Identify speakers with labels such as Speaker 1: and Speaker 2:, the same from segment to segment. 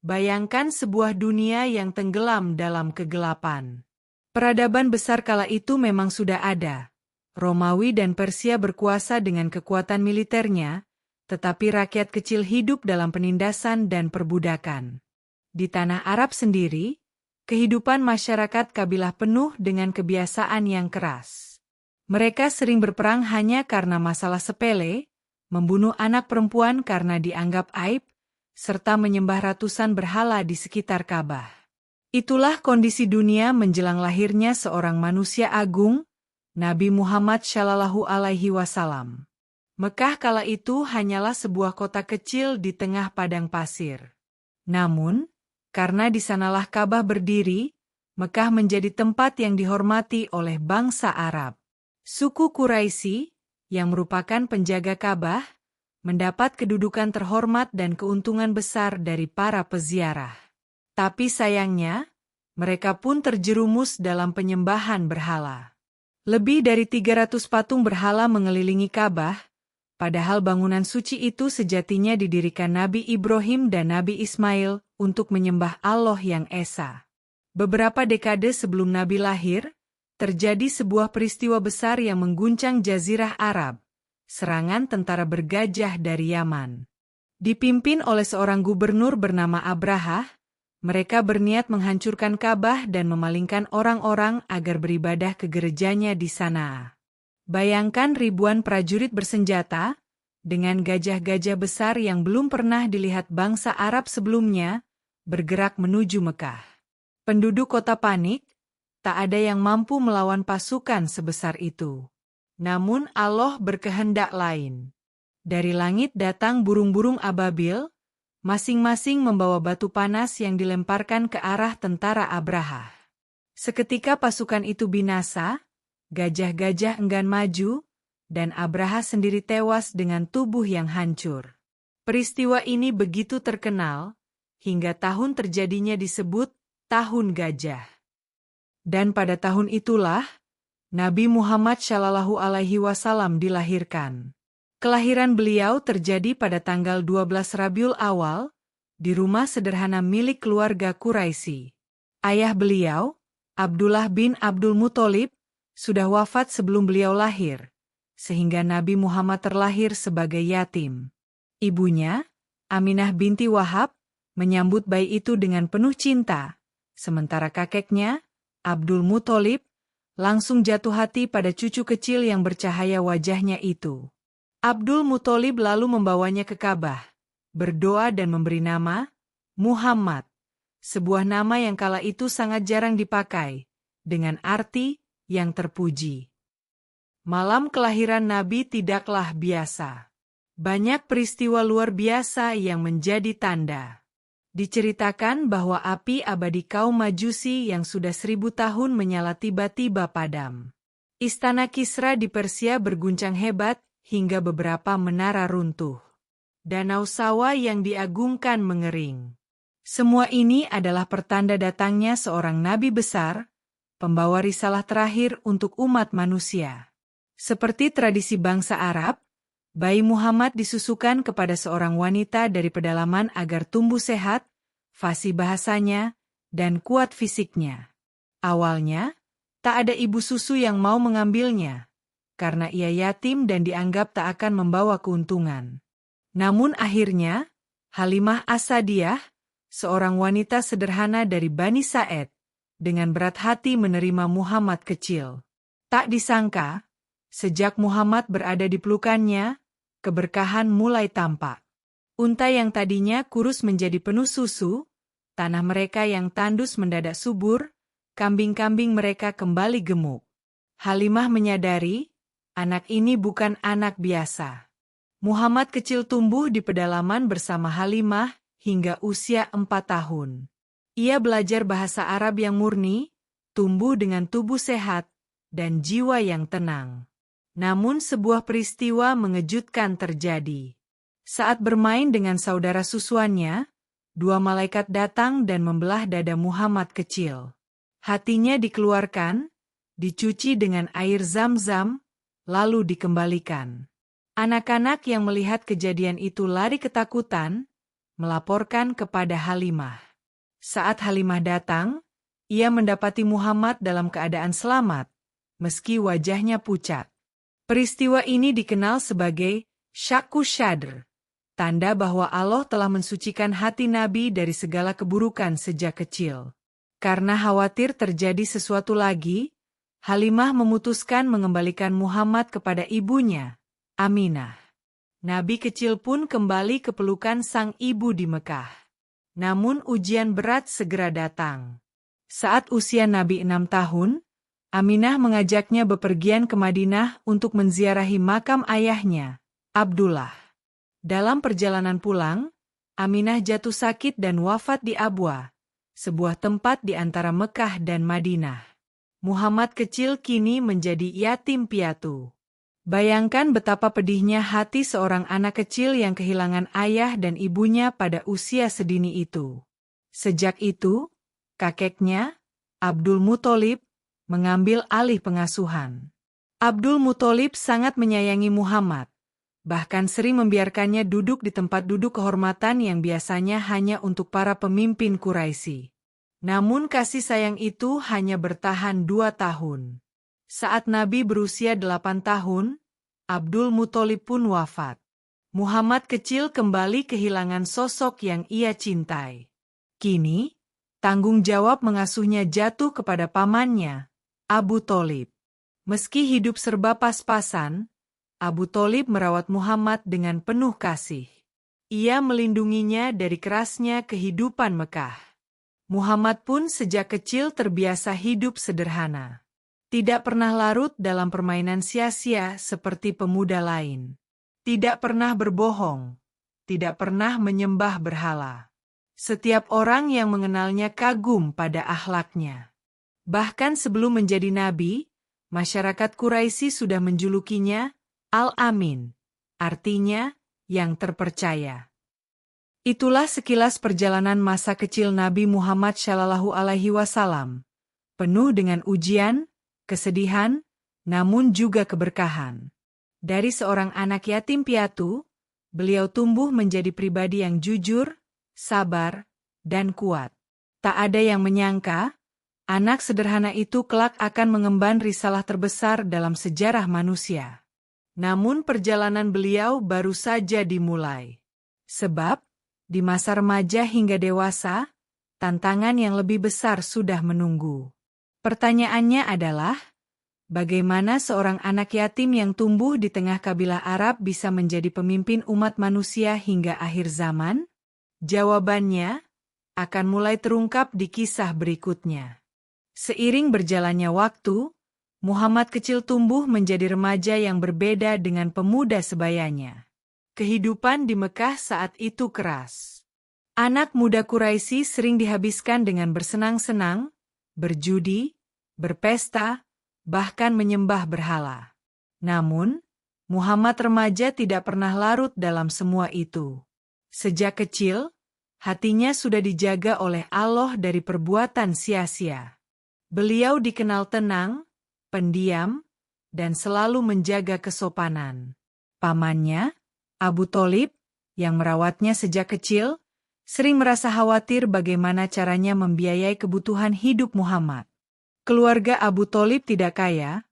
Speaker 1: Bayangkan sebuah dunia yang tenggelam dalam kegelapan. Peradaban besar kala itu memang sudah ada. Romawi dan Persia berkuasa dengan kekuatan militernya, tetapi rakyat kecil hidup dalam penindasan dan perbudakan. Di tanah Arab sendiri, kehidupan masyarakat kabilah penuh dengan kebiasaan yang keras. Mereka sering berperang hanya karena masalah sepele, membunuh anak perempuan karena dianggap aib, serta menyembah ratusan berhala di sekitar Ka'bah. Itulah kondisi dunia menjelang lahirnya seorang manusia agung, Nabi Muhammad Shallallahu Alaihi Wasallam. Mekah kala itu hanyalah sebuah kota kecil di tengah padang pasir. Namun, karena di sanalah Ka'bah berdiri, Mekah menjadi tempat yang dihormati oleh bangsa Arab. Suku Quraisy, yang merupakan penjaga Ka'bah, mendapat kedudukan terhormat dan keuntungan besar dari para peziarah. Tapi sayangnya, mereka pun terjerumus dalam penyembahan berhala. Lebih dari 300 patung berhala mengelilingi Ka'bah, padahal bangunan suci itu sejatinya didirikan Nabi Ibrahim dan Nabi Ismail untuk menyembah Allah yang Esa. Beberapa dekade sebelum Nabi lahir, terjadi sebuah peristiwa besar yang mengguncang Jazirah Arab, serangan tentara bergajah dari Yaman. Dipimpin oleh seorang gubernur bernama Abrahah, mereka berniat menghancurkan Ka'bah dan memalingkan orang-orang agar beribadah ke gerejanya di sana. Bayangkan ribuan prajurit bersenjata, dengan gajah-gajah besar yang belum pernah dilihat bangsa Arab sebelumnya, bergerak menuju Mekah. Penduduk kota panik, tak ada yang mampu melawan pasukan sebesar itu. Namun Allah berkehendak lain. Dari langit datang burung-burung ababil, masing-masing membawa batu panas yang dilemparkan ke arah tentara Abrahah. Seketika pasukan itu binasa, gajah-gajah enggan maju, dan Abrahah sendiri tewas dengan tubuh yang hancur. Peristiwa ini begitu terkenal, hingga tahun terjadinya disebut Tahun Gajah. Dan pada tahun itulah, Nabi Muhammad Shallallahu Alaihi Wasallam dilahirkan. Kelahiran beliau terjadi pada tanggal 12 Rabiul Awal, di rumah sederhana milik keluarga Quraisy. Ayah beliau, Abdullah bin Abdul Muthalib, sudah wafat sebelum beliau lahir, sehingga Nabi Muhammad terlahir sebagai yatim. Ibunya, Aminah binti Wahab, menyambut bayi itu dengan penuh cinta, sementara kakeknya, Abdul Muthalib, langsung jatuh hati pada cucu kecil yang bercahaya wajahnya itu. Abdul Muthalib lalu membawanya ke Ka'bah, berdoa dan memberi nama Muhammad, sebuah nama yang kala itu sangat jarang dipakai, dengan arti yang terpuji. Malam kelahiran Nabi tidaklah biasa. Banyak peristiwa luar biasa yang menjadi tanda. Diceritakan bahwa api abadi kaum Majusi yang sudah 1000 tahun menyala tiba-tiba padam. Istana Kisra di Persia berguncang hebat hingga beberapa menara runtuh. Danau Sawa yang diagungkan mengering. Semua ini adalah pertanda datangnya seorang nabi besar, pembawa risalah terakhir untuk umat manusia. Seperti tradisi bangsa Arab, bayi Muhammad disusukan kepada seorang wanita dari pedalaman agar tumbuh sehat, fasih bahasanya, dan kuat fisiknya. Awalnya, tak ada ibu susu yang mau mengambilnya, karena ia yatim dan dianggap tak akan membawa keuntungan. Namun akhirnya, Halimah As-Sa'diyah, seorang wanita sederhana dari Bani Sa'ed, dengan berat hati menerima Muhammad kecil. Tak disangka, sejak Muhammad berada di pelukannya, keberkahan mulai tampak. Unta yang tadinya kurus menjadi penuh susu, tanah mereka yang tandus mendadak subur, kambing-kambing mereka kembali gemuk. Halimah menyadari, anak ini bukan anak biasa. Muhammad kecil tumbuh di pedalaman bersama Halimah hingga usia 4 tahun. Ia belajar bahasa Arab yang murni, tumbuh dengan tubuh sehat, dan jiwa yang tenang. Namun sebuah peristiwa mengejutkan terjadi. Saat bermain dengan saudara susuannya, 2 malaikat datang dan membelah dada Muhammad kecil. Hatinya dikeluarkan, dicuci dengan air Zam-Zam, lalu dikembalikan. Anak-anak yang melihat kejadian itu lari ketakutan, melaporkan kepada Halimah. Saat Halimah datang, ia mendapati Muhammad dalam keadaan selamat, meski wajahnya pucat. Peristiwa ini dikenal sebagai Syakku Syadr, tanda bahwa Allah telah mensucikan hati Nabi dari segala keburukan sejak kecil. Karena khawatir terjadi sesuatu lagi, Halimah memutuskan mengembalikan Muhammad kepada ibunya, Aminah. Nabi kecil pun kembali ke pelukan sang ibu di Mekah. Namun ujian berat segera datang. Saat usia Nabi 6 tahun, Aminah mengajaknya bepergian ke Madinah untuk menziarahi makam ayahnya, Abdullah. Dalam perjalanan pulang, Aminah jatuh sakit dan wafat di Abwa, sebuah tempat di antara Mekah dan Madinah. Muhammad kecil kini menjadi yatim piatu. Bayangkan betapa pedihnya hati seorang anak kecil yang kehilangan ayah dan ibunya pada usia sedini itu. Sejak itu, kakeknya, Abdul Muthalib, mengambil alih pengasuhan. Abdul Muthalib sangat menyayangi Muhammad, bahkan sering membiarkannya duduk di tempat duduk kehormatan yang biasanya hanya untuk para pemimpin Quraisy. Namun kasih sayang itu hanya bertahan 2 tahun. Saat Nabi berusia 8 tahun, Abdul Muthalib pun wafat. Muhammad kecil kembali kehilangan sosok yang ia cintai. Kini, tanggung jawab mengasuhnya jatuh kepada pamannya, Abu Thalib. Meski hidup serba pas-pasan, Abu Thalib merawat Muhammad dengan penuh kasih. Ia melindunginya dari kerasnya kehidupan Mekah. Muhammad pun sejak kecil terbiasa hidup sederhana. Tidak pernah larut dalam permainan sia-sia seperti pemuda lain. Tidak pernah berbohong. Tidak pernah menyembah berhala. Setiap orang yang mengenalnya kagum pada akhlaknya. Bahkan sebelum menjadi nabi, masyarakat Quraisy sudah menjulukinya Al-Amin, artinya yang terpercaya. Itulah sekilas perjalanan masa kecil Nabi Muhammad SAW, penuh dengan ujian, kesedihan, namun juga keberkahan. Dari seorang anak yatim piatu, beliau tumbuh menjadi pribadi yang jujur, sabar, dan kuat. Tak ada yang menyangka, anak sederhana itu kelak akan mengemban risalah terbesar dalam sejarah manusia. Namun perjalanan beliau baru saja dimulai. Sebab, di masa remaja hingga dewasa, tantangan yang lebih besar sudah menunggu. Pertanyaannya adalah, bagaimana seorang anak yatim yang tumbuh di tengah kabilah Arab bisa menjadi pemimpin umat manusia hingga akhir zaman? Jawabannya akan mulai terungkap di kisah berikutnya. Seiring berjalannya waktu, Muhammad kecil tumbuh menjadi remaja yang berbeda dengan pemuda sebayanya. Kehidupan di Mekah saat itu keras. Anak muda Quraisy sering dihabiskan dengan bersenang-senang, berjudi, berpesta, bahkan menyembah berhala. Namun, Muhammad remaja tidak pernah larut dalam semua itu. Sejak kecil, hatinya sudah dijaga oleh Allah dari perbuatan sia-sia. Beliau dikenal tenang, pendiam, dan selalu menjaga kesopanan. Pamannya, Abu Thalib, yang merawatnya sejak kecil, sering merasa khawatir bagaimana caranya membiayai kebutuhan hidup Muhammad. Keluarga Abu Thalib tidak kaya,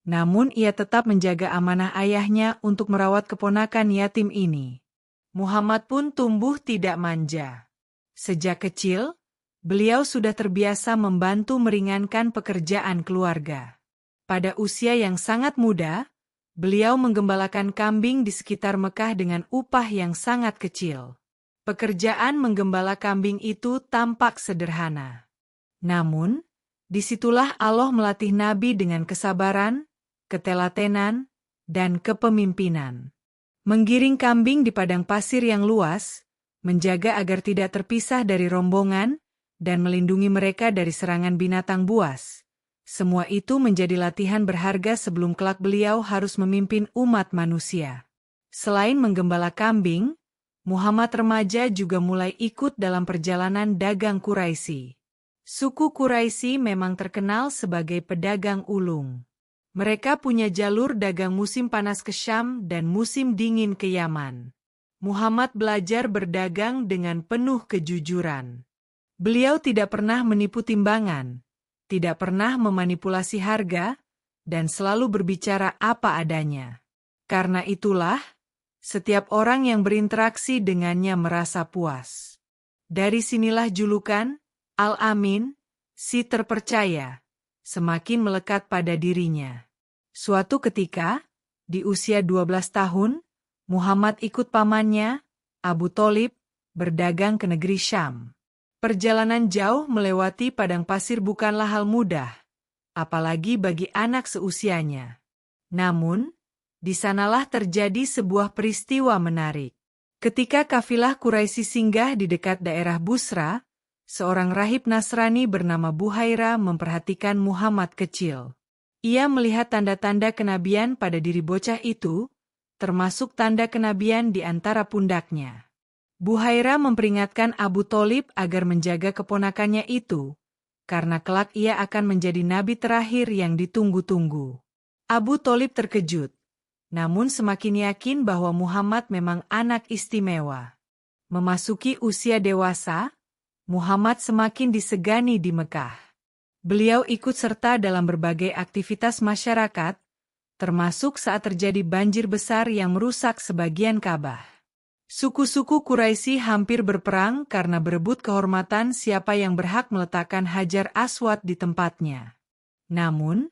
Speaker 1: namun ia tetap menjaga amanah ayahnya untuk merawat keponakan yatim ini. Muhammad pun tumbuh tidak manja. Sejak kecil, beliau sudah terbiasa membantu meringankan pekerjaan keluarga. Pada usia yang sangat muda, beliau menggembalakan kambing di sekitar Mekah dengan upah yang sangat kecil. Pekerjaan menggembala kambing itu tampak sederhana. Namun, disitulah Allah melatih Nabi dengan kesabaran, ketelatenan, dan kepemimpinan. Menggiring kambing di padang pasir yang luas, menjaga agar tidak terpisah dari rombongan, dan melindungi mereka dari serangan binatang buas. Semua itu menjadi latihan berharga sebelum kelak beliau harus memimpin umat manusia. Selain menggembala kambing, Muhammad remaja juga mulai ikut dalam perjalanan dagang Quraisy. Suku Quraisy memang terkenal sebagai pedagang ulung. Mereka punya jalur dagang musim panas ke Syam dan musim dingin ke Yaman. Muhammad belajar berdagang dengan penuh kejujuran. Beliau tidak pernah menipu timbangan, tidak pernah memanipulasi harga, dan selalu berbicara apa adanya. Karena itulah, setiap orang yang berinteraksi dengannya merasa puas. Dari sinilah julukan Al-Amin, si terpercaya, semakin melekat pada dirinya. Suatu ketika, di usia 12 tahun, Muhammad ikut pamannya, Abu Tholib, berdagang ke negeri Syam. Perjalanan jauh melewati padang pasir bukanlah hal mudah, apalagi bagi anak seusianya. Namun, di sanalah terjadi sebuah peristiwa menarik. Ketika kafilah Quraisy singgah di dekat daerah Busra, seorang rahib Nasrani bernama Buhaira memperhatikan Muhammad kecil. Ia melihat tanda-tanda kenabian pada diri bocah itu, termasuk tanda kenabian di antara pundaknya. Buhaira memperingatkan Abu Tholib agar menjaga keponakannya itu, karena kelak ia akan menjadi nabi terakhir yang ditunggu-tunggu. Abu Tholib terkejut, namun semakin yakin bahwa Muhammad memang anak istimewa. Memasuki usia dewasa, Muhammad semakin disegani di Mekah. Beliau ikut serta dalam berbagai aktivitas masyarakat, termasuk saat terjadi banjir besar yang merusak sebagian Ka'bah. Suku-suku Quraisy hampir berperang karena berebut kehormatan siapa yang berhak meletakkan Hajar Aswad di tempatnya. Namun,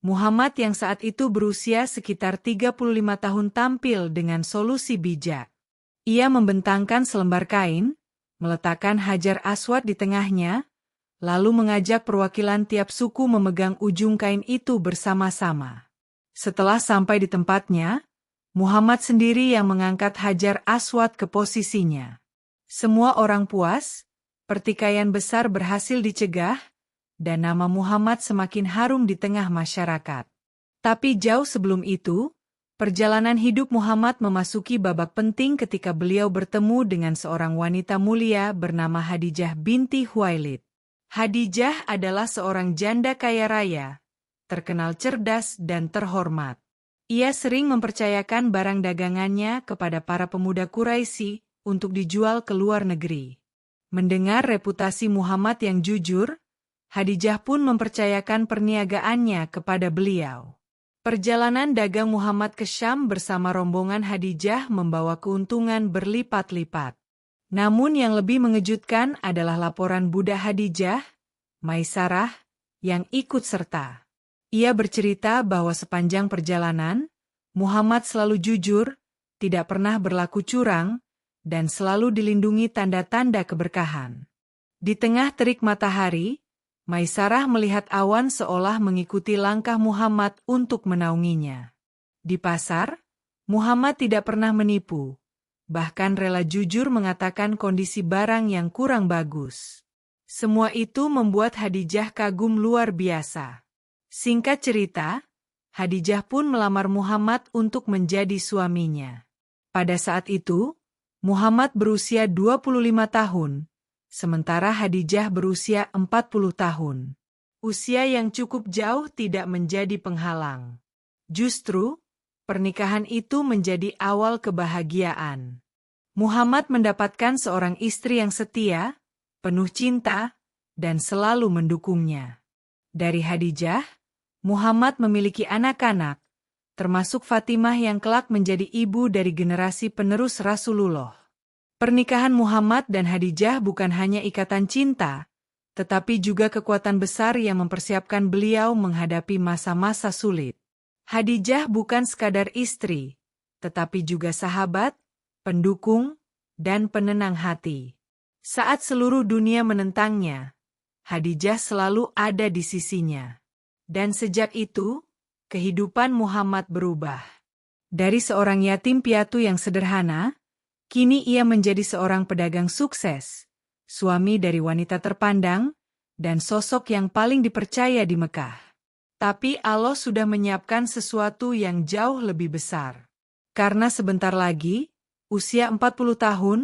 Speaker 1: Muhammad yang saat itu berusia sekitar 35 tahun tampil dengan solusi bijak. Ia membentangkan selembar kain, meletakkan Hajar Aswad di tengahnya, lalu mengajak perwakilan tiap suku memegang ujung kain itu bersama-sama. Setelah sampai di tempatnya, Muhammad sendiri yang mengangkat Hajar Aswad ke posisinya. Semua orang puas, pertikaian besar berhasil dicegah, dan nama Muhammad semakin harum di tengah masyarakat. Tapi jauh sebelum itu, perjalanan hidup Muhammad memasuki babak penting ketika beliau bertemu dengan seorang wanita mulia bernama Khadijah binti Khuwailid. Khadijah adalah seorang janda kaya raya, terkenal cerdas dan terhormat. Ia sering mempercayakan barang dagangannya kepada para pemuda Quraisy untuk dijual ke luar negeri. Mendengar reputasi Muhammad yang jujur, Khadijah pun mempercayakan perniagaannya kepada beliau. Perjalanan dagang Muhammad ke Syam bersama rombongan Khadijah membawa keuntungan berlipat-lipat. Namun yang lebih mengejutkan adalah laporan budak Khadijah, Maisarah, yang ikut serta. Ia bercerita bahwa sepanjang perjalanan, Muhammad selalu jujur, tidak pernah berlaku curang, dan selalu dilindungi tanda-tanda keberkahan. Di tengah terik matahari, Maisarah melihat awan seolah mengikuti langkah Muhammad untuk menaunginya. Di pasar, Muhammad tidak pernah menipu, bahkan rela jujur mengatakan kondisi barang yang kurang bagus. Semua itu membuat Khadijah kagum luar biasa. Singkat cerita, Khadijah pun melamar Muhammad untuk menjadi suaminya. Pada saat itu, Muhammad berusia 25 tahun, sementara Khadijah berusia 40 tahun. Usia yang cukup jauh tidak menjadi penghalang. Justru, pernikahan itu menjadi awal kebahagiaan. Muhammad mendapatkan seorang istri yang setia, penuh cinta, dan selalu mendukungnya. Dari Khadijah, Muhammad memiliki anak-anak, termasuk Fatimah yang kelak menjadi ibu dari generasi penerus Rasulullah. Pernikahan Muhammad dan Khadijah bukan hanya ikatan cinta, tetapi juga kekuatan besar yang mempersiapkan beliau menghadapi masa-masa sulit. Khadijah bukan sekadar istri, tetapi juga sahabat, pendukung, dan penenang hati. Saat seluruh dunia menentangnya, Khadijah selalu ada di sisinya. Dan sejak itu, kehidupan Muhammad berubah. Dari seorang yatim piatu yang sederhana, kini ia menjadi seorang pedagang sukses, suami dari wanita terpandang, dan sosok yang paling dipercaya di Mekah. Tapi Allah sudah menyiapkan sesuatu yang jauh lebih besar. Karena sebentar lagi, usia 40 tahun,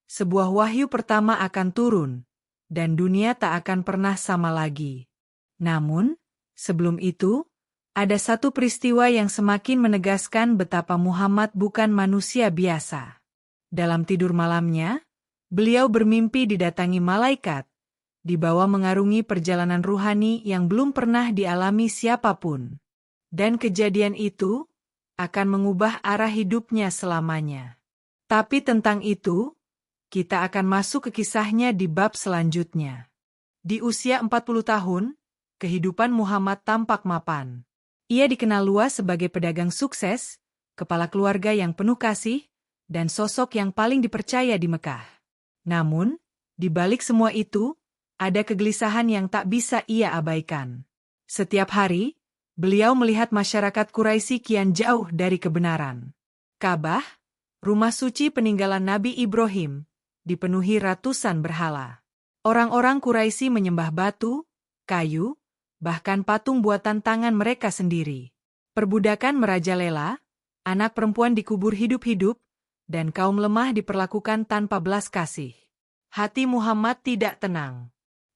Speaker 1: sebuah wahyu pertama akan turun, dan dunia tak akan pernah sama lagi. Namun, sebelum itu, ada satu peristiwa yang semakin menegaskan betapa Muhammad bukan manusia biasa. Dalam tidur malamnya, beliau bermimpi didatangi malaikat, dibawa mengarungi perjalanan ruhani yang belum pernah dialami siapapun. Dan kejadian itu akan mengubah arah hidupnya selamanya. Tapi tentang itu, kita akan masuk ke kisahnya di bab selanjutnya. Di usia 40 tahun, kehidupan Muhammad tampak mapan. Ia dikenal luas sebagai pedagang sukses, kepala keluarga yang penuh kasih, dan sosok yang paling dipercaya di Mekah. Namun, di balik semua itu, ada kegelisahan yang tak bisa ia abaikan. Setiap hari, beliau melihat masyarakat Quraisy kian jauh dari kebenaran. Ka'bah, rumah suci peninggalan Nabi Ibrahim, dipenuhi ratusan berhala. Orang-orang Quraisy menyembah batu, kayu, bahkan patung buatan tangan mereka sendiri. Perbudakan merajalela, anak perempuan dikubur hidup-hidup, dan kaum lemah diperlakukan tanpa belas kasih. Hati Muhammad tidak tenang.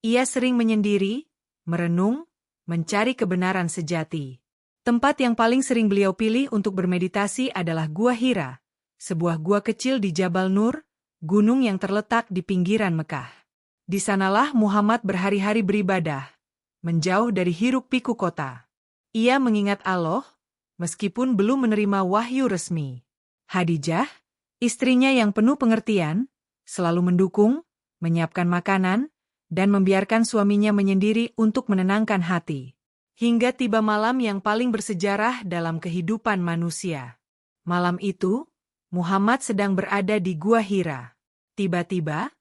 Speaker 1: Ia sering menyendiri, merenung, mencari kebenaran sejati. Tempat yang paling sering beliau pilih untuk bermeditasi adalah Gua Hira, sebuah gua kecil di Jabal Nur, gunung yang terletak di pinggiran Mekah. Di sanalah Muhammad berhari-hari beribadah, menjauh dari hiruk-pikuk kota. Ia mengingat Allah, meskipun belum menerima wahyu resmi. Khadijah, istrinya yang penuh pengertian, selalu mendukung, menyiapkan makanan, dan membiarkan suaminya menyendiri untuk menenangkan hati. Hingga tiba malam yang paling bersejarah dalam kehidupan manusia. Malam itu, Muhammad sedang berada di Gua Hira. Tiba-tiba,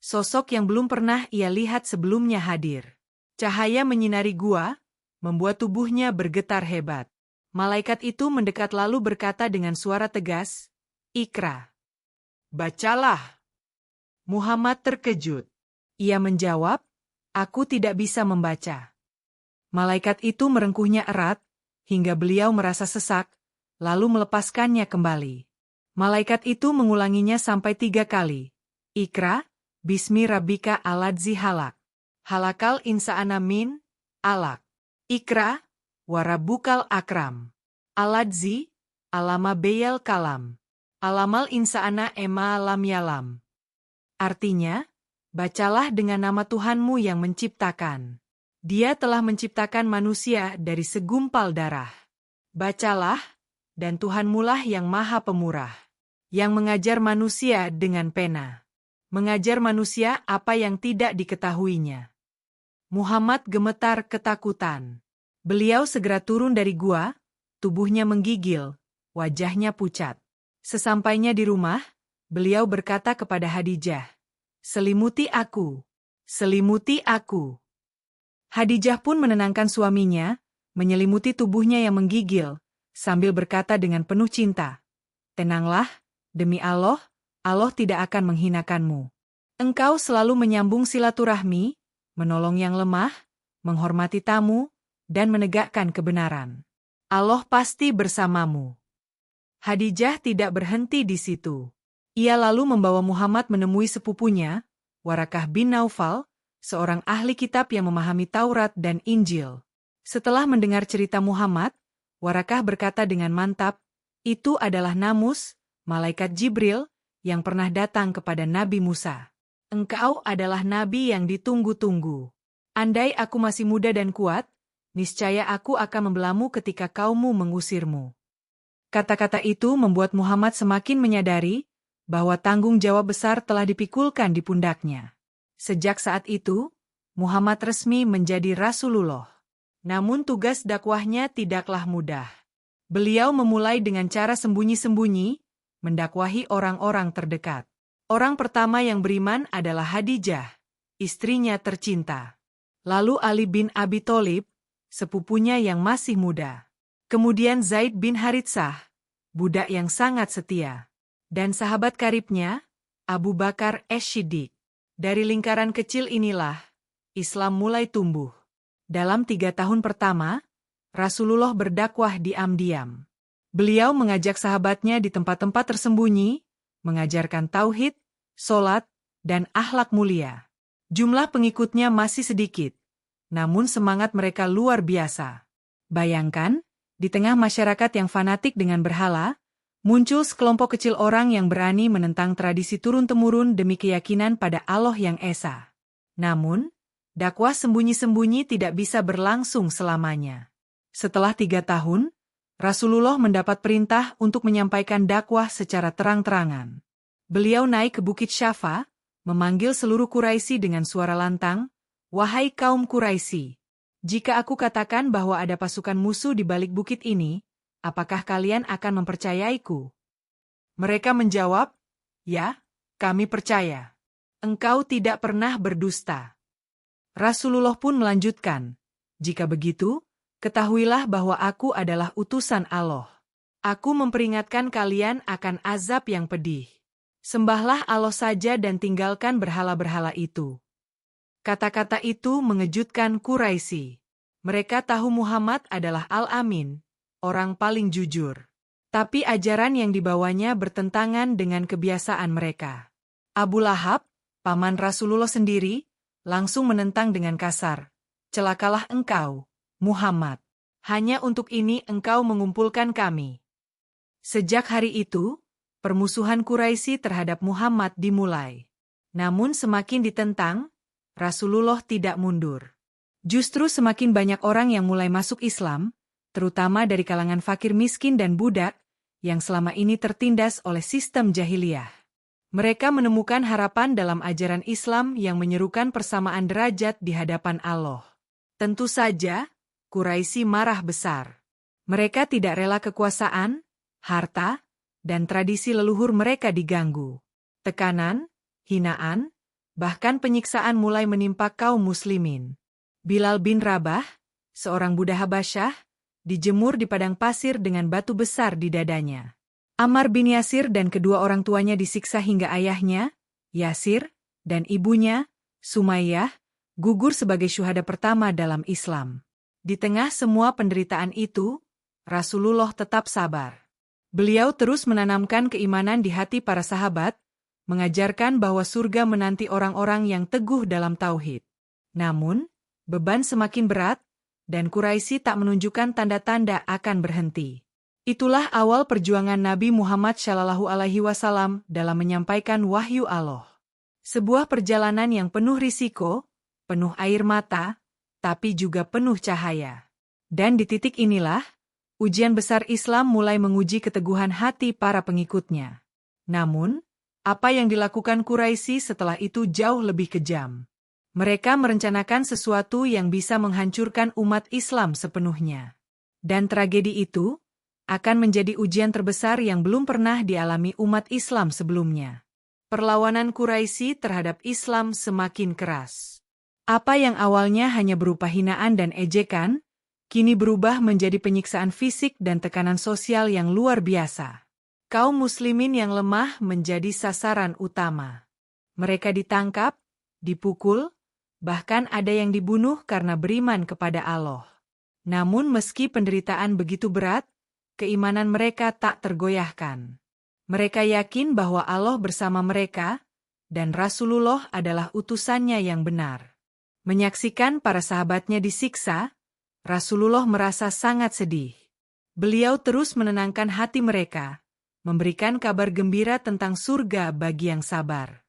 Speaker 1: sosok yang belum pernah ia lihat sebelumnya hadir. Cahaya menyinari gua, membuat tubuhnya bergetar hebat. Malaikat itu mendekat lalu berkata dengan suara tegas, "Iqra." "Bacalah." Muhammad terkejut. Ia menjawab, "Aku tidak bisa membaca." Malaikat itu merengkuhnya erat, hingga beliau merasa sesak, lalu melepaskannya kembali. Malaikat itu mengulanginya sampai 3 kali. "Iqra, bismi rabbika aladzi halak. Halakal insa'ana min, alak. Iqra, warabukal akram. Aladzi, alama beyal kalam. Alamal insa'ana ema lam yalam." Artinya, bacalah dengan nama Tuhanmu yang menciptakan. Dia telah menciptakan manusia dari segumpal darah. Bacalah, dan Tuhanmulah yang maha pemurah, yang mengajar manusia dengan pena. Mengajar manusia apa yang tidak diketahuinya. Muhammad gemetar ketakutan. Beliau segera turun dari gua, tubuhnya menggigil, wajahnya pucat. Sesampainya di rumah, beliau berkata kepada Khadijah, "Selimuti aku, selimuti aku." Khadijah pun menenangkan suaminya, menyelimuti tubuhnya yang menggigil, sambil berkata dengan penuh cinta, "Tenanglah, demi Allah, Allah tidak akan menghinakanmu. Engkau selalu menyambung silaturahmi, menolong yang lemah, menghormati tamu, dan menegakkan kebenaran. Allah pasti bersamamu." Khadijah tidak berhenti di situ. Ia lalu membawa Muhammad menemui sepupunya, Warakah bin Naufal, seorang ahli kitab yang memahami Taurat dan Injil. Setelah mendengar cerita Muhammad, Warakah berkata dengan mantap, "Itu adalah Namus, malaikat Jibril, yang pernah datang kepada Nabi Musa. Engkau adalah nabi yang ditunggu-tunggu. Andai aku masih muda dan kuat, niscaya aku akan membelamu ketika kaummu mengusirmu." Kata-kata itu membuat Muhammad semakin menyadari bahwa tanggung jawab besar telah dipikulkan di pundaknya. Sejak saat itu, Muhammad resmi menjadi Rasulullah. Namun tugas dakwahnya tidaklah mudah. Beliau memulai dengan cara sembunyi-sembunyi, mendakwahi orang-orang terdekat. Orang pertama yang beriman adalah Khadijah, istrinya tercinta. Lalu Ali bin Abi Thalib, sepupunya yang masih muda. Kemudian Zaid bin Haritsah, budak yang sangat setia. Dan sahabat karibnya, Abu Bakar As-Siddiq. Dari lingkaran kecil inilah, Islam mulai tumbuh. Dalam 3 tahun pertama, Rasulullah berdakwah diam-diam. Beliau mengajak sahabatnya di tempat-tempat tersembunyi, mengajarkan tauhid, sholat, dan akhlak mulia. Jumlah pengikutnya masih sedikit, namun semangat mereka luar biasa. Bayangkan, di tengah masyarakat yang fanatik dengan berhala, Muncul sekelompok kecil orang yang berani menentang tradisi turun-temurun demi keyakinan pada Allah yang esa. Namun, dakwah sembunyi-sembunyi tidak bisa berlangsung selamanya. Setelah 3 tahun, Rasulullah mendapat perintah untuk menyampaikan dakwah secara terang-terangan. Beliau naik ke Bukit Syafa, memanggil seluruh Quraisy dengan suara lantang, "Wahai kaum Quraisy, jika aku katakan bahwa ada pasukan musuh di balik bukit ini, apakah kalian akan mempercayaiku?" Mereka menjawab, "Ya, kami percaya. Engkau tidak pernah berdusta." Rasulullah pun melanjutkan, "Jika begitu, ketahuilah bahwa aku adalah utusan Allah. Aku memperingatkan kalian akan azab yang pedih. Sembahlah Allah saja dan tinggalkan berhala-berhala itu." Kata-kata itu mengejutkan Quraisy. Mereka tahu Muhammad adalah Al-Amin, orang paling jujur. Tapi ajaran yang dibawanya bertentangan dengan kebiasaan mereka. Abu Lahab, paman Rasulullah sendiri, langsung menentang dengan kasar, "Celakalah engkau, Muhammad. Hanya untuk ini engkau mengumpulkan kami." Sejak hari itu, permusuhan Quraisy terhadap Muhammad dimulai. Namun semakin ditentang, Rasulullah tidak mundur. Justru semakin banyak orang yang mulai masuk Islam, terutama dari kalangan fakir miskin dan budak, yang selama ini tertindas oleh sistem jahiliyah. Mereka menemukan harapan dalam ajaran Islam yang menyerukan persamaan derajat di hadapan Allah. Tentu saja, Quraisy marah besar. Mereka tidak rela kekuasaan, harta, dan tradisi leluhur mereka diganggu. Tekanan, hinaan, bahkan penyiksaan mulai menimpa kaum muslimin. Bilal bin Rabah, seorang budak Habasyah, dijemur di padang pasir dengan batu besar di dadanya. Ammar bin Yasir dan kedua orang tuanya disiksa hingga ayahnya, Yasir, dan ibunya, Sumayyah, gugur sebagai syuhada pertama dalam Islam. Di tengah semua penderitaan itu, Rasulullah tetap sabar. Beliau terus menanamkan keimanan di hati para sahabat, mengajarkan bahwa surga menanti orang-orang yang teguh dalam tauhid. Namun, beban semakin berat, dan Quraisy tak menunjukkan tanda-tanda akan berhenti. Itulah awal perjuangan Nabi Muhammad SAW dalam menyampaikan wahyu Allah. Sebuah perjalanan yang penuh risiko, penuh air mata, tapi juga penuh cahaya. Dan di titik inilah, ujian besar Islam mulai menguji keteguhan hati para pengikutnya. Namun, apa yang dilakukan Quraisy setelah itu jauh lebih kejam. Mereka merencanakan sesuatu yang bisa menghancurkan umat Islam sepenuhnya. Dan tragedi itu akan menjadi ujian terbesar yang belum pernah dialami umat Islam sebelumnya. Perlawanan Quraisy terhadap Islam semakin keras. Apa yang awalnya hanya berupa hinaan dan ejekan, kini berubah menjadi penyiksaan fisik dan tekanan sosial yang luar biasa. Kaum muslimin yang lemah menjadi sasaran utama. Mereka ditangkap, dipukul, bahkan ada yang dibunuh karena beriman kepada Allah. Namun meski penderitaan begitu berat, keimanan mereka tak tergoyahkan. Mereka yakin bahwa Allah bersama mereka, dan Rasulullah adalah utusannya yang benar. Menyaksikan para sahabatnya disiksa, Rasulullah merasa sangat sedih. Beliau terus menenangkan hati mereka, memberikan kabar gembira tentang surga bagi yang sabar.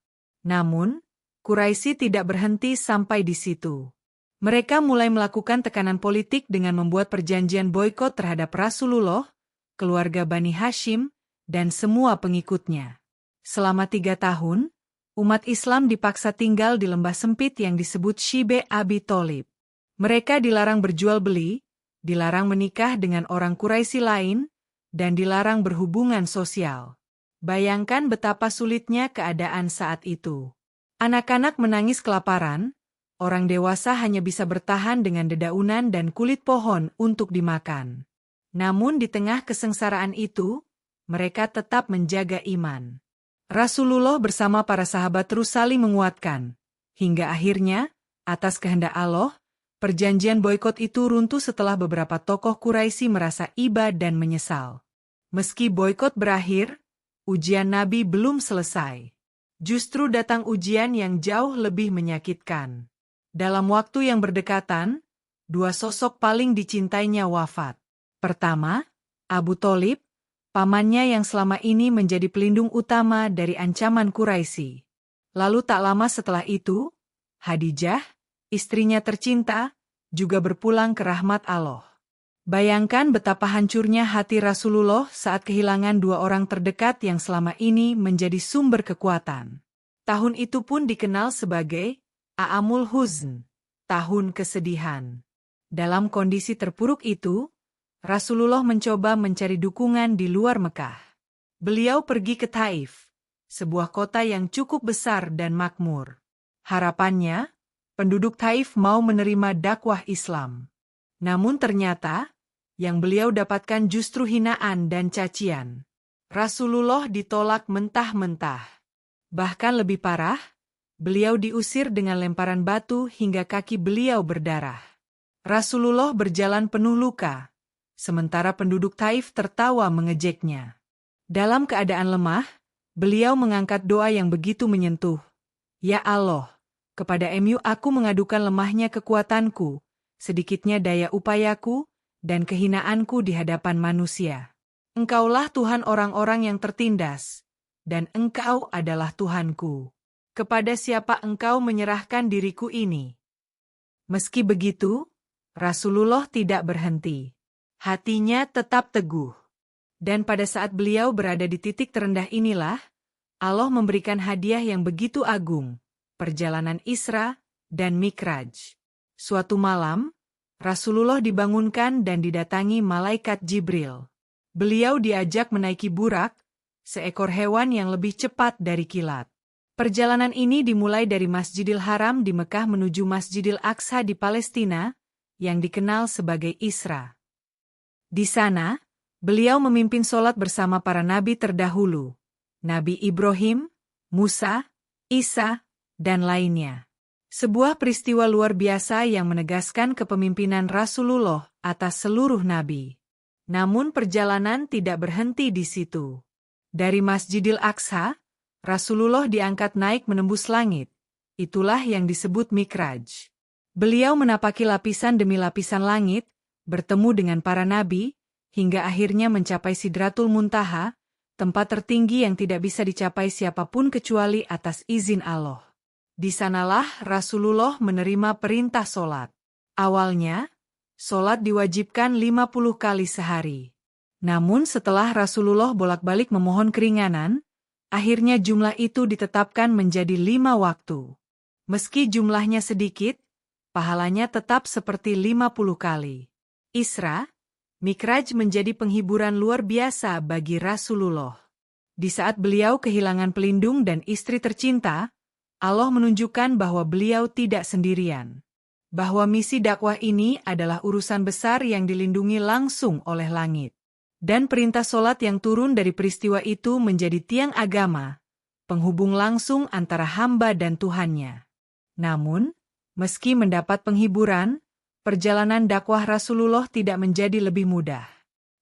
Speaker 1: Namun, Quraisy tidak berhenti sampai di situ. Mereka mulai melakukan tekanan politik dengan membuat perjanjian boikot terhadap Rasulullah, keluarga Bani Hashim, dan semua pengikutnya. Selama 3 tahun, umat Islam dipaksa tinggal di lembah sempit yang disebut Shibe Abi Tholib. Mereka dilarang berjual beli, dilarang menikah dengan orang Quraisy lain, dan dilarang berhubungan sosial. Bayangkan betapa sulitnya keadaan saat itu. Anak-anak menangis kelaparan, orang dewasa hanya bisa bertahan dengan dedaunan dan kulit pohon untuk dimakan. Namun di tengah kesengsaraan itu, mereka tetap menjaga iman. Rasulullah bersama para sahabat terus saling menguatkan, hingga akhirnya, atas kehendak Allah, perjanjian boikot itu runtuh setelah beberapa tokoh Quraisy merasa iba dan menyesal. Meski boikot berakhir, ujian Nabi belum selesai. Justru datang ujian yang jauh lebih menyakitkan. Dalam waktu yang berdekatan, 2 sosok paling dicintainya wafat. Pertama, Abu Tholib, pamannya yang selama ini menjadi pelindung utama dari ancaman Quraisy. Lalu tak lama setelah itu, Khadijah, istrinya tercinta, juga berpulang ke rahmat Allah. Bayangkan betapa hancurnya hati Rasulullah saat kehilangan dua orang terdekat yang selama ini menjadi sumber kekuatan. Tahun itu pun dikenal sebagai Aamul Huzn, tahun kesedihan. Dalam kondisi terpuruk itu, Rasulullah mencoba mencari dukungan di luar Mekah. Beliau pergi ke Taif, sebuah kota yang cukup besar dan makmur. Harapannya, penduduk Taif mau menerima dakwah Islam. Namun ternyata, yang beliau dapatkan justru hinaan dan cacian. Rasulullah ditolak mentah-mentah. Bahkan lebih parah, beliau diusir dengan lemparan batu hingga kaki beliau berdarah. Rasulullah berjalan penuh luka, sementara penduduk Taif tertawa mengejeknya. Dalam keadaan lemah, beliau mengangkat doa yang begitu menyentuh. Ya Allah, kepada aku mengadukan lemahnya kekuatanku, sedikitnya daya upayaku, dan kehinaanku di hadapan manusia. Engkaulah Tuhan orang-orang yang tertindas, dan Engkau adalah Tuhanku. Kepada siapa Engkau menyerahkan diriku ini? Meski begitu, Rasulullah tidak berhenti. Hatinya tetap teguh. Dan pada saat beliau berada di titik terendah inilah, Allah memberikan hadiah yang begitu agung, perjalanan Isra dan Mikraj. Suatu malam, Rasulullah dibangunkan dan didatangi malaikat Jibril. Beliau diajak menaiki burak, seekor hewan yang lebih cepat dari kilat. Perjalanan ini dimulai dari Masjidil Haram di Mekah menuju Masjidil Aqsa di Palestina, yang dikenal sebagai Isra. Di sana, beliau memimpin sholat bersama para nabi terdahulu, Nabi Ibrahim, Musa, Isa, dan lainnya. Sebuah peristiwa luar biasa yang menegaskan kepemimpinan Rasulullah atas seluruh nabi. Namun perjalanan tidak berhenti di situ. Dari Masjidil Aqsa, Rasulullah diangkat naik menembus langit. Itulah yang disebut Mikraj. Beliau menapaki lapisan demi lapisan langit, bertemu dengan para nabi, hingga akhirnya mencapai Sidratul Muntaha, tempat tertinggi yang tidak bisa dicapai siapapun kecuali atas izin Allah. Di sanalah Rasulullah menerima perintah sholat. Awalnya, sholat diwajibkan 50 kali sehari. Namun setelah Rasulullah bolak-balik memohon keringanan, akhirnya jumlah itu ditetapkan menjadi 5 waktu. Meski jumlahnya sedikit, pahalanya tetap seperti 50 kali. Isra, Mikraj menjadi penghiburan luar biasa bagi Rasulullah. Di saat beliau kehilangan pelindung dan istri tercinta, Allah menunjukkan bahwa beliau tidak sendirian. Bahwa misi dakwah ini adalah urusan besar yang dilindungi langsung oleh langit. Dan perintah sholat yang turun dari peristiwa itu menjadi tiang agama, penghubung langsung antara hamba dan Tuhannya. Namun, meski mendapat penghiburan, perjalanan dakwah Rasulullah tidak menjadi lebih mudah.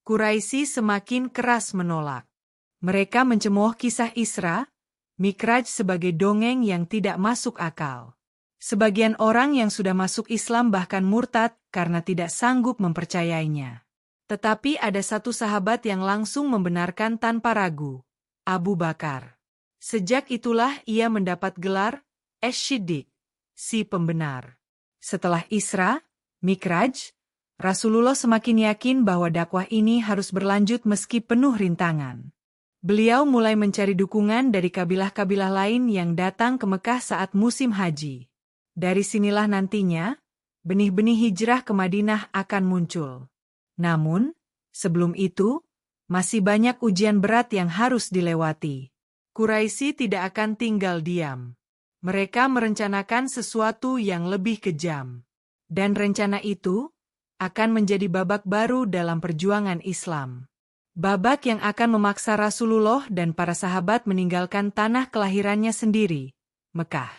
Speaker 1: Quraisy semakin keras menolak. Mereka mencemooh kisah Isra, Mikraj sebagai dongeng yang tidak masuk akal. Sebagian orang yang sudah masuk Islam bahkan murtad karena tidak sanggup mempercayainya. Tetapi ada satu sahabat yang langsung membenarkan tanpa ragu, Abu Bakar. Sejak itulah ia mendapat gelar Ash-Shiddiq, si pembenar. Setelah Isra, Mikraj, Rasulullah semakin yakin bahwa dakwah ini harus berlanjut meski penuh rintangan. Beliau mulai mencari dukungan dari kabilah-kabilah lain yang datang ke Mekah saat musim haji. Dari sinilah nantinya, benih-benih hijrah ke Madinah akan muncul. Namun, sebelum itu, masih banyak ujian berat yang harus dilewati. Quraisy tidak akan tinggal diam. Mereka merencanakan sesuatu yang lebih kejam. Dan rencana itu akan menjadi babak baru dalam perjuangan Islam. Babak yang akan memaksa Rasulullah dan para sahabat meninggalkan tanah kelahirannya sendiri, Mekah.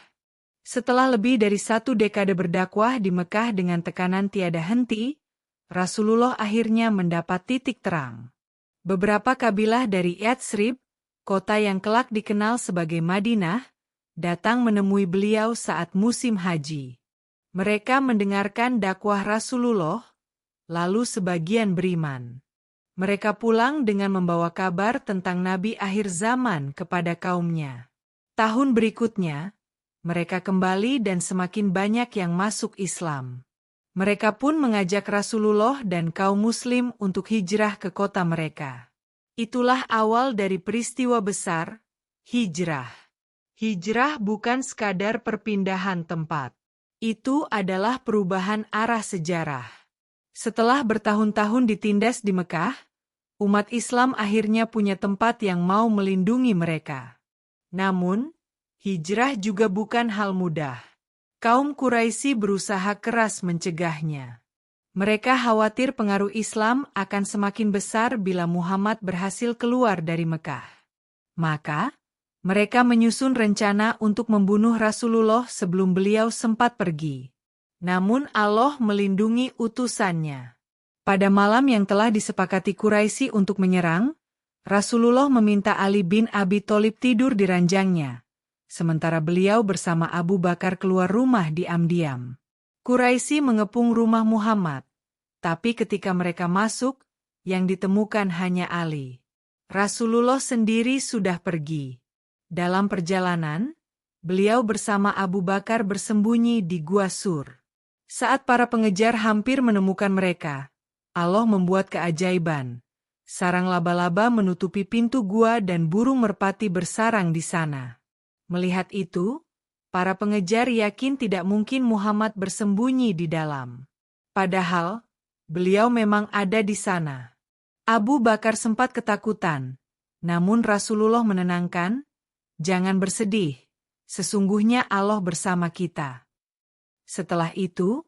Speaker 1: Setelah lebih dari 1 dekade berdakwah di Mekah dengan tekanan tiada henti, Rasulullah akhirnya mendapat titik terang. Beberapa kabilah dari Yatsrib, kota yang kelak dikenal sebagai Madinah, datang menemui beliau saat musim haji. Mereka mendengarkan dakwah Rasulullah, lalu sebagian beriman. Mereka pulang dengan membawa kabar tentang Nabi akhir zaman kepada kaumnya. Tahun berikutnya, mereka kembali dan semakin banyak yang masuk Islam. Mereka pun mengajak Rasulullah dan kaum muslim untuk hijrah ke kota mereka. Itulah awal dari peristiwa besar, hijrah. Hijrah bukan sekadar perpindahan tempat. Itu adalah perubahan arah sejarah. Setelah bertahun-tahun ditindas di Mekah, umat Islam akhirnya punya tempat yang mau melindungi mereka. Namun, hijrah juga bukan hal mudah. Kaum Quraisy berusaha keras mencegahnya. Mereka khawatir pengaruh Islam akan semakin besar bila Muhammad berhasil keluar dari Mekah. Maka, mereka menyusun rencana untuk membunuh Rasulullah sebelum beliau sempat pergi. Namun Allah melindungi utusannya. Pada malam yang telah disepakati Quraisy untuk menyerang, Rasulullah meminta Ali bin Abi Thalib tidur di ranjangnya, sementara beliau bersama Abu Bakar keluar rumah diam-diam. Quraisy mengepung rumah Muhammad, tapi ketika mereka masuk, yang ditemukan hanya Ali. Rasulullah sendiri sudah pergi. Dalam perjalanan, beliau bersama Abu Bakar bersembunyi di Gua Sur. Saat para pengejar hampir menemukan mereka, Allah membuat keajaiban. Sarang laba-laba menutupi pintu gua dan burung merpati bersarang di sana. Melihat itu, para pengejar yakin tidak mungkin Muhammad bersembunyi di dalam. Padahal, beliau memang ada di sana. Abu Bakar sempat ketakutan, namun Rasulullah menenangkan, "Jangan bersedih, sesungguhnya Allah bersama kita." Setelah itu,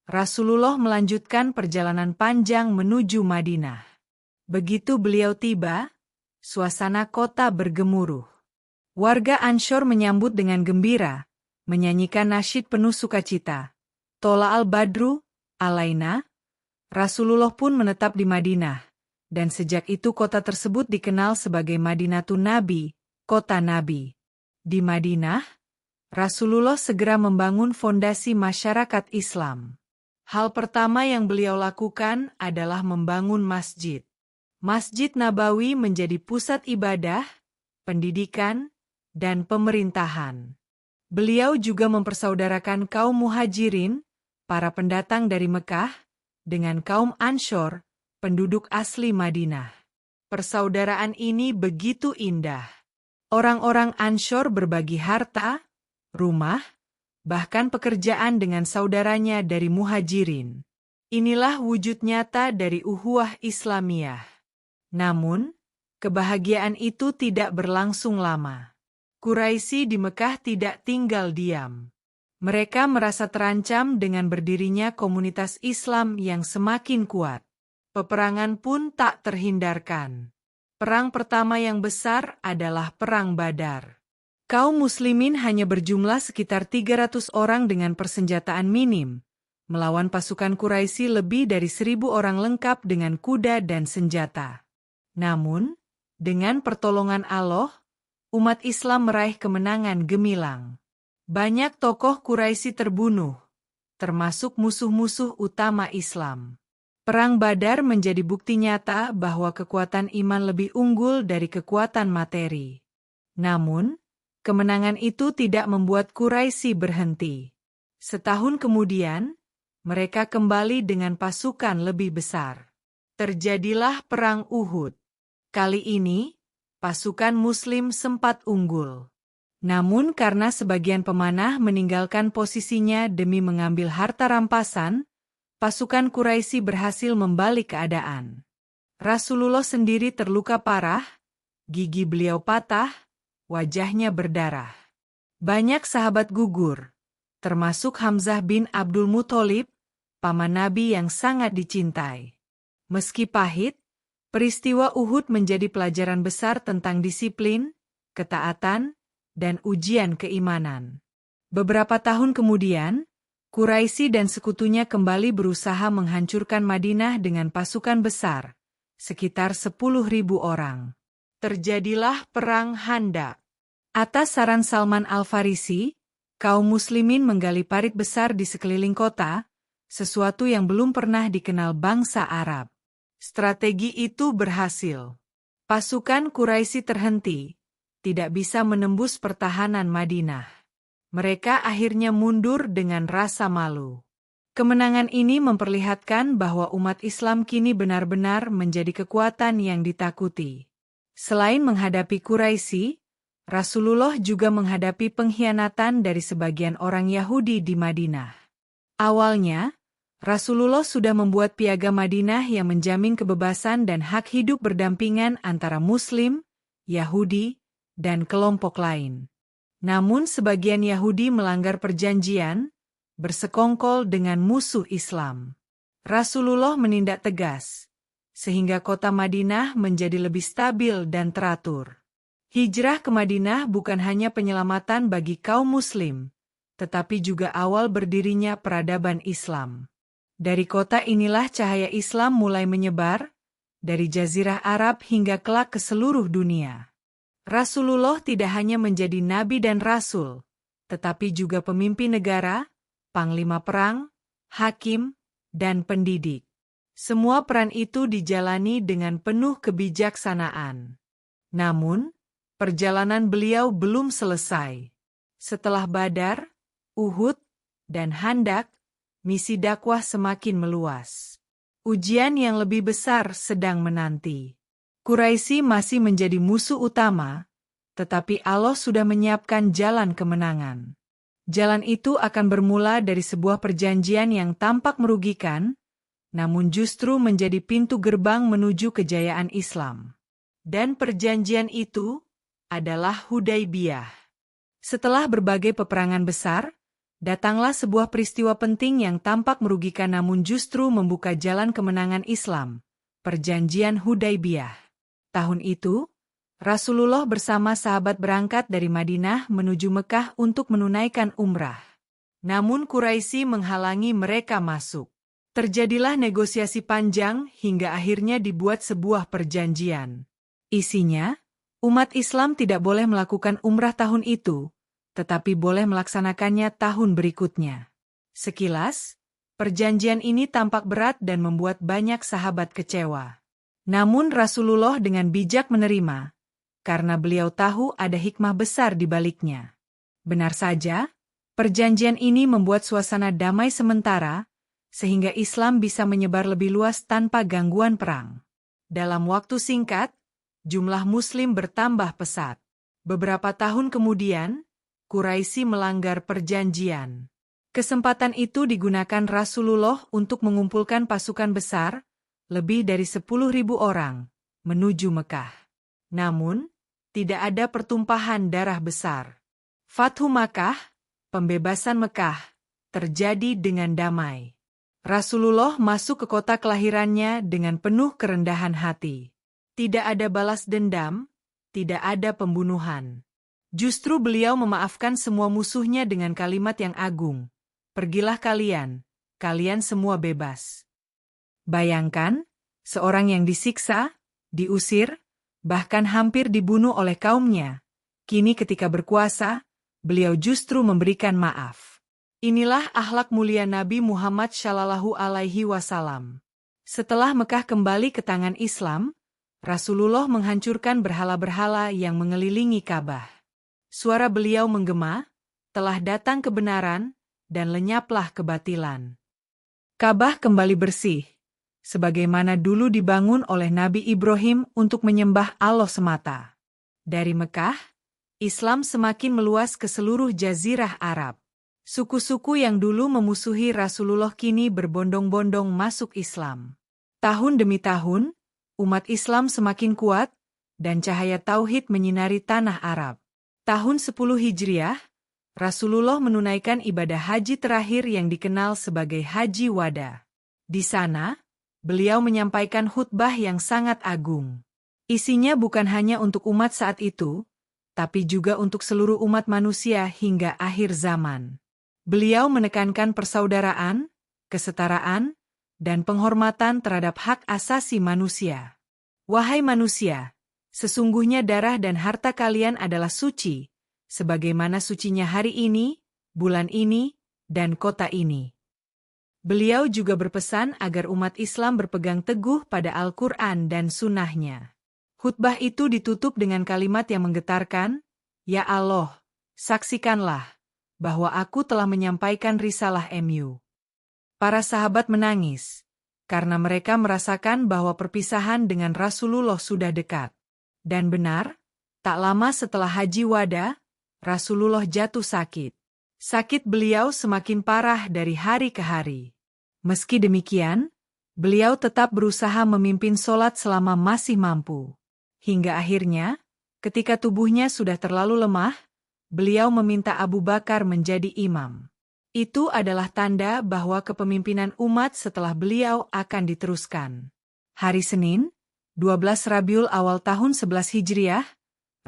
Speaker 1: Rasulullah melanjutkan perjalanan panjang menuju Madinah. Begitu beliau tiba, suasana kota bergemuruh. Warga Anshor menyambut dengan gembira, menyanyikan nasyid penuh sukacita. Tola al-Badru, alaina. Rasulullah pun menetap di Madinah, dan sejak itu kota tersebut dikenal sebagai Madinatun Nabi, kota Nabi. Di Madinah, Rasulullah segera membangun fondasi masyarakat Islam. Hal pertama yang beliau lakukan adalah membangun masjid. Masjid Nabawi menjadi pusat ibadah, pendidikan, dan pemerintahan. Beliau juga mempersaudarakan kaum muhajirin, para pendatang dari Mekah, dengan kaum Anshor, penduduk asli Madinah. Persaudaraan ini begitu indah. Orang-orang Anshor berbagi harta, rumah, bahkan pekerjaan dengan saudaranya dari muhajirin. Inilah wujud nyata dari ukhuwah Islamiyah. Namun, kebahagiaan itu tidak berlangsung lama. Quraisy di Mekah tidak tinggal diam. Mereka merasa terancam dengan berdirinya komunitas Islam yang semakin kuat. Peperangan pun tak terhindarkan. Perang pertama yang besar adalah Perang Badar. Kaum muslimin hanya berjumlah sekitar 300 orang dengan persenjataan minim, melawan pasukan Quraisy lebih dari 1.000 orang lengkap dengan kuda dan senjata. Namun, dengan pertolongan Allah, umat Islam meraih kemenangan gemilang. Banyak tokoh Quraisy terbunuh, termasuk musuh-musuh utama Islam. Perang Badar menjadi bukti nyata bahwa kekuatan iman lebih unggul dari kekuatan materi. Namun, kemenangan itu tidak membuat Quraisy berhenti. Setahun kemudian, mereka kembali dengan pasukan lebih besar. Terjadilah Perang Uhud. Kali ini, pasukan Muslim sempat unggul. Namun karena sebagian pemanah meninggalkan posisinya demi mengambil harta rampasan, pasukan Quraisy berhasil membalik keadaan. Rasulullah sendiri terluka parah, gigi beliau patah, wajahnya berdarah. Banyak sahabat gugur, termasuk Hamzah bin Abdul Muthalib, paman Nabi yang sangat dicintai. Meski pahit, peristiwa Uhud menjadi pelajaran besar tentang disiplin, ketaatan, dan ujian keimanan. Beberapa tahun kemudian, Quraisy dan sekutunya kembali berusaha menghancurkan Madinah dengan pasukan besar, sekitar 10.000 orang. Terjadilah Perang Khandaq. Atas saran Salman Al-Farisi, kaum muslimin menggali parit besar di sekeliling kota, sesuatu yang belum pernah dikenal bangsa Arab. Strategi itu berhasil. Pasukan Quraisy terhenti, tidak bisa menembus pertahanan Madinah. Mereka akhirnya mundur dengan rasa malu. Kemenangan ini memperlihatkan bahwa umat Islam kini benar-benar menjadi kekuatan yang ditakuti. Selain menghadapi Quraisy, Rasulullah juga menghadapi pengkhianatan dari sebagian orang Yahudi di Madinah. Awalnya, Rasulullah sudah membuat piagam Madinah yang menjamin kebebasan dan hak hidup berdampingan antara Muslim, Yahudi, dan kelompok lain. Namun sebagian Yahudi melanggar perjanjian, bersekongkol dengan musuh Islam. Rasulullah menindak tegas, sehingga kota Madinah menjadi lebih stabil dan teratur. Hijrah ke Madinah bukan hanya penyelamatan bagi kaum Muslim, tetapi juga awal berdirinya peradaban Islam. Dari kota inilah cahaya Islam mulai menyebar, dari Jazirah Arab hingga kelak ke seluruh dunia. Rasulullah tidak hanya menjadi nabi dan rasul, tetapi juga pemimpin negara, panglima perang, hakim, dan pendidik. Semua peran itu dijalani dengan penuh kebijaksanaan. Namun, perjalanan beliau belum selesai. Setelah Badar, Uhud, dan Handak, misi dakwah semakin meluas. Ujian yang lebih besar sedang menanti. Quraisy masih menjadi musuh utama, tetapi Allah sudah menyiapkan jalan kemenangan. Jalan itu akan bermula dari sebuah perjanjian yang tampak merugikan, namun justru menjadi pintu gerbang menuju kejayaan Islam. Dan perjanjian itu adalah Hudaybiyah. Setelah berbagai peperangan besar, datanglah sebuah peristiwa penting yang tampak merugikan namun justru membuka jalan kemenangan Islam, Perjanjian Hudaybiyah. Tahun itu, Rasulullah bersama sahabat berangkat dari Madinah menuju Mekah untuk menunaikan umrah. Namun Quraisy menghalangi mereka masuk. Terjadilah negosiasi panjang hingga akhirnya dibuat sebuah perjanjian. Isinya, umat Islam tidak boleh melakukan umrah tahun itu, tetapi boleh melaksanakannya tahun berikutnya. Sekilas, perjanjian ini tampak berat dan membuat banyak sahabat kecewa. Namun Rasulullah dengan bijak menerima, karena beliau tahu ada hikmah besar di baliknya. Benar saja, perjanjian ini membuat suasana damai sementara, sehingga Islam bisa menyebar lebih luas tanpa gangguan perang. Dalam waktu singkat, jumlah Muslim bertambah pesat. Beberapa tahun kemudian, Quraisy melanggar perjanjian. Kesempatan itu digunakan Rasulullah untuk mengumpulkan pasukan besar, lebih dari 10.000 orang, menuju Mekah. Namun, tidak ada pertumpahan darah besar. Fathu Makkah, pembebasan Mekah, terjadi dengan damai. Rasulullah masuk ke kota kelahirannya dengan penuh kerendahan hati. Tidak ada balas dendam, tidak ada pembunuhan. Justru beliau memaafkan semua musuhnya dengan kalimat yang agung. Pergilah kalian, kalian semua bebas. Bayangkan, seorang yang disiksa, diusir, bahkan hampir dibunuh oleh kaumnya. Kini ketika berkuasa, beliau justru memberikan maaf. Inilah akhlak mulia Nabi Muhammad Shallallahu Alaihi Wasallam. Setelah Mekah kembali ke tangan Islam, Rasulullah menghancurkan berhala-berhala yang mengelilingi Ka'bah. Suara beliau menggema, telah datang kebenaran, dan lenyaplah kebatilan. Ka'bah kembali bersih, sebagaimana dulu dibangun oleh Nabi Ibrahim untuk menyembah Allah semata. Dari Mekah, Islam semakin meluas ke seluruh Jazirah Arab. Suku-suku yang dulu memusuhi Rasulullah kini berbondong-bondong masuk Islam. Tahun demi tahun, umat Islam semakin kuat, dan cahaya tauhid menyinari tanah Arab. Tahun 10 Hijriah, Rasulullah menunaikan ibadah haji terakhir yang dikenal sebagai Haji Wada. Di sana, beliau menyampaikan khutbah yang sangat agung. Isinya bukan hanya untuk umat saat itu, tapi juga untuk seluruh umat manusia hingga akhir zaman. Beliau menekankan persaudaraan, kesetaraan, dan penghormatan terhadap hak asasi manusia. Wahai manusia, sesungguhnya darah dan harta kalian adalah suci, sebagaimana sucinya hari ini, bulan ini, dan kota ini. Beliau juga berpesan agar umat Islam berpegang teguh pada Al-Quran dan sunnahnya. Khutbah itu ditutup dengan kalimat yang menggetarkan, "Ya Allah, saksikanlah bahwa aku telah menyampaikan risalah MU." Para sahabat menangis, karena mereka merasakan bahwa perpisahan dengan Rasulullah sudah dekat. Dan benar, tak lama setelah Haji Wada, Rasulullah jatuh sakit. Sakit beliau semakin parah dari hari ke hari. Meski demikian, beliau tetap berusaha memimpin sholat selama masih mampu. Hingga akhirnya, ketika tubuhnya sudah terlalu lemah, beliau meminta Abu Bakar menjadi imam. Itu adalah tanda bahwa kepemimpinan umat setelah beliau akan diteruskan. Hari Senin, 12 Rabiul Awal tahun 11 Hijriah,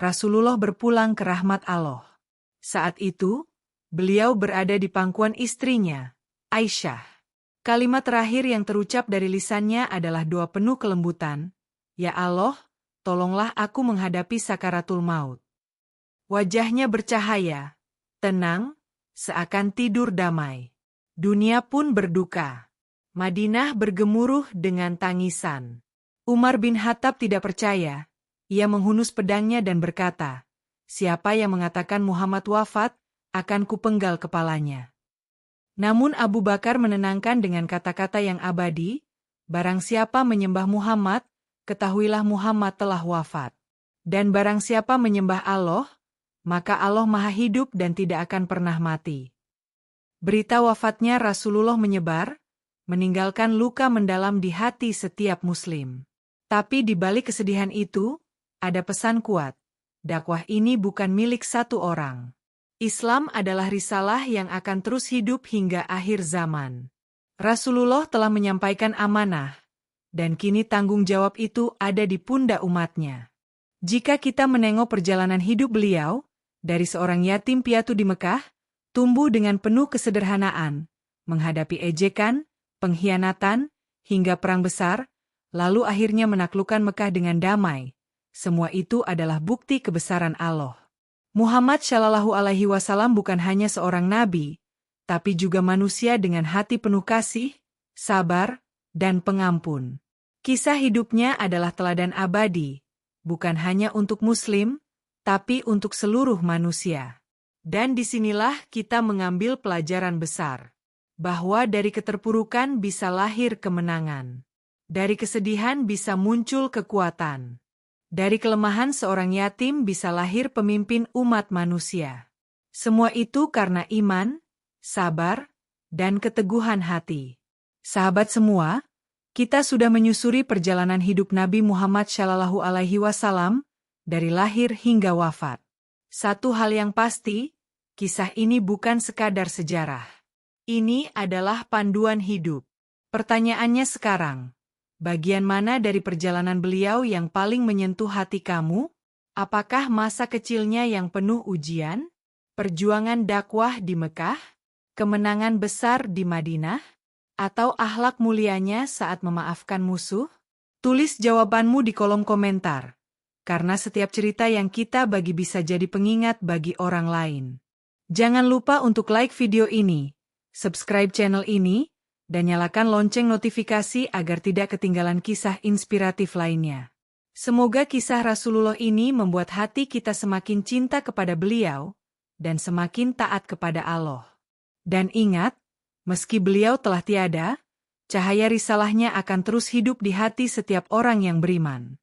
Speaker 1: Rasulullah berpulang ke rahmat Allah. Saat itu, beliau berada di pangkuan istrinya, Aisyah. Kalimat terakhir yang terucap dari lisannya adalah doa penuh kelembutan, "Ya Allah, tolonglah aku menghadapi sakaratul maut." Wajahnya bercahaya, tenang, seakan tidur damai. Dunia pun berduka. Madinah bergemuruh dengan tangisan. Umar bin Khattab tidak percaya. Ia menghunus pedangnya dan berkata, "Siapa yang mengatakan Muhammad wafat, akan kupenggal kepalanya." Namun Abu Bakar menenangkan dengan kata-kata yang abadi, "Barang siapa menyembah Muhammad, ketahuilah Muhammad telah wafat. Dan barang siapa menyembah Allah, maka Allah Maha Hidup dan tidak akan pernah mati." Berita wafatnya Rasulullah menyebar, meninggalkan luka mendalam di hati setiap Muslim. Tapi di balik kesedihan itu, ada pesan kuat. Dakwah ini bukan milik satu orang. Islam adalah risalah yang akan terus hidup hingga akhir zaman. Rasulullah telah menyampaikan amanah, dan kini tanggung jawab itu ada di pundak umatnya. Jika kita menengok perjalanan hidup beliau, dari seorang yatim piatu di Mekah, tumbuh dengan penuh kesederhanaan, menghadapi ejekan, pengkhianatan, hingga perang besar, lalu akhirnya menaklukkan Mekah dengan damai. Semua itu adalah bukti kebesaran Allah. Muhammad Shallallahu Alaihi Wasallam bukan hanya seorang nabi, tapi juga manusia dengan hati penuh kasih, sabar, dan pengampun. Kisah hidupnya adalah teladan abadi, bukan hanya untuk Muslim, tapi untuk seluruh manusia. Dan disinilah kita mengambil pelajaran besar, bahwa dari keterpurukan bisa lahir kemenangan. Dari kesedihan bisa muncul kekuatan. Dari kelemahan seorang yatim bisa lahir pemimpin umat manusia. Semua itu karena iman, sabar, dan keteguhan hati. Sahabat semua, kita sudah menyusuri perjalanan hidup Nabi Muhammad Shallallahu Alaihi Wasallam dari lahir hingga wafat. Satu hal yang pasti, kisah ini bukan sekadar sejarah. Ini adalah panduan hidup. Pertanyaannya sekarang, bagian mana dari perjalanan beliau yang paling menyentuh hati kamu? Apakah masa kecilnya yang penuh ujian? Perjuangan dakwah di Mekah? Kemenangan besar di Madinah? Atau akhlak mulianya saat memaafkan musuh? Tulis jawabanmu di kolom komentar. Karena setiap cerita yang kita bagi bisa jadi pengingat bagi orang lain. Jangan lupa untuk like video ini, subscribe channel ini, dan nyalakan lonceng notifikasi agar tidak ketinggalan kisah inspiratif lainnya. Semoga kisah Rasulullah ini membuat hati kita semakin cinta kepada beliau, dan semakin taat kepada Allah. Dan ingat, meski beliau telah tiada, cahaya risalahnya akan terus hidup di hati setiap orang yang beriman.